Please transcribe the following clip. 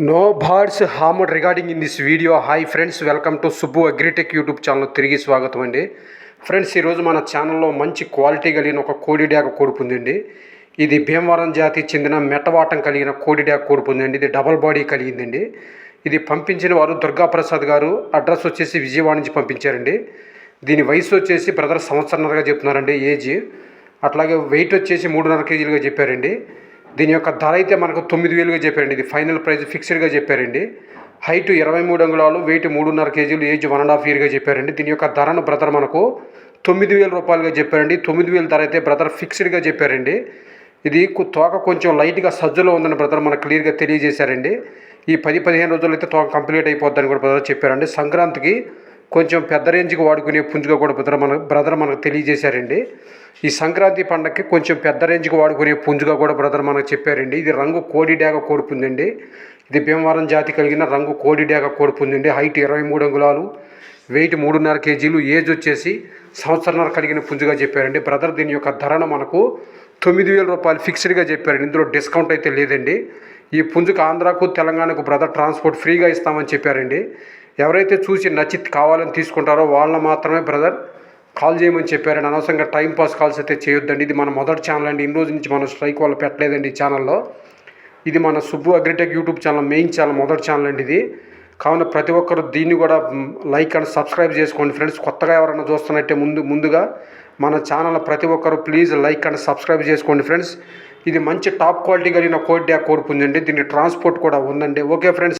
No birds harmed regarding in this video. Hi friends, welcome to Subbu Agritech YouTube channel. తిరిగి స్వాగతం అండి. Friends, ఈరోజు మన ఛానల్లో మంచి క్వాలిటీ కలిగిన ఒక కోడిడాక కోడిపు ఉందండి. ఇది భీమవరం జాతికి చెందిన మెటవాటం కలిగిన కోడిడాక కోడిపు ఉందండి. ఇది డబల్ బాడీ కలిగిందండి. ఇది పంపించిన వారు దుర్గాప్రసాద్ గారు. అడ్రస్ వచ్చేసి విజయవాడ నుంచి పంపించారండి. దీని వయసు వచ్చేసి బ్రదర్ సంవత్సరంన్నరగా చెప్తున్నారండి ఏజ్. అట్లాగే వెయిట్ వచ్చేసి 3.5 కేజీలుగా చెప్పారండి. దీని యొక్క ధర అయితే మనకు 9,000గా చెప్పారండి. ఇది ఫైనల్ ప్రైస్ ఫిక్స్డ్గా చెప్పారండి. హైట్ 23 అంగుళాలు, వెయిట్ 3.5 కేజీలు, ఏజ్ 1.5 ఇయర్గా చెప్పారండి. దీని యొక్క ధరను బ్రదర్ మనకు 9,000 రూపాయలుగా చెప్పారండి. 9,000 ధర అయితే బ్రదర్ ఫిక్స్డ్గా చెప్పారండి. ఇది తోక కొంచెం లైట్గా సజ్జలో ఉందని బ్రదర్ మనకు క్లియర్గా తెలియజేశారండి. ఈ 10-15 రోజులు అయితే తోక కంప్లీట్ అయిపోద్దని కూడా బ్రదర్ చెప్పారండి. సంక్రాంతికి కొంచెం పెద్ద రేంజ్కి వాడుకునే పుంజుగా కూడా బ్రదర్ మనకు తెలియజేశారండి. ఈ సంక్రాంతి పండగకి కొంచెం పెద్ద రేంజ్కి వాడుకునే పుంజుగా కూడా బ్రదర్ మనకు చెప్పారండి. ఇది రంగు కోడిడాక కోడిపుందండి. ఇది భీమవరం జాతి కలిగిన రంగు కోడిడాక కోడిపుందండి. హైట్ 23 అంగుళాలు, వెయిట్ 3.5 కేజీలు, ఏజ్ వచ్చేసి సంవత్సరంన్నర కలిగిన పుంజుగా చెప్పారండి. బ్రదర్ దీని యొక్క ధరను మనకు 9,000 రూపాయలు ఫిక్స్డ్గా చెప్పారండి. ఇందులో డిస్కౌంట్ అయితే లేదండి. ఈ పుంజుకు ఆంధ్రాకు తెలంగాణకు బ్రదర్ ట్రాన్స్పోర్ట్ ఫ్రీగా ఇస్తామని చెప్పారండి. ఎవరైతే చూసి నచ్చి కావాలని తీసుకుంటారో వాళ్ళని మాత్రమే బ్రదర్ కాల్ చేయమని చెప్పారండి. అనవసరంగా టైంపాస్ కాల్స్ అయితే చేయొద్దండి. ఇది మన మొదటి ఛానల్ అండి. ఇన్ని రోజు నుంచి మనం స్ట్రైక్ వాళ్ళు పెట్టలేదండి ఈ ఛానల్లో. ఇది మన Subbu Agritech YouTube channel, main channel, మొదటి ఛానల్ అండి ఇది. కావున ప్రతి ఒక్కరు దీన్ని కూడా లైక్ అండ్ సబ్స్క్రైబ్ చేసుకోండి ఫ్రెండ్స్. కొత్తగా ఎవరైనా చూస్తున్నట్టే ముందుగా మన ఛానల్ ప్రతి ఒక్కరు ప్లీజ్ లైక్ అండ్ సబ్స్క్రైబ్ చేసుకోండి ఫ్రెండ్స్. ఇది మంచి టాప్ క్వాలిటీ కలిగిన కోడిడాక కోడిపుందండి. దీనికి ట్రాన్స్పోర్ట్ కూడా ఉందండి. Okay friends.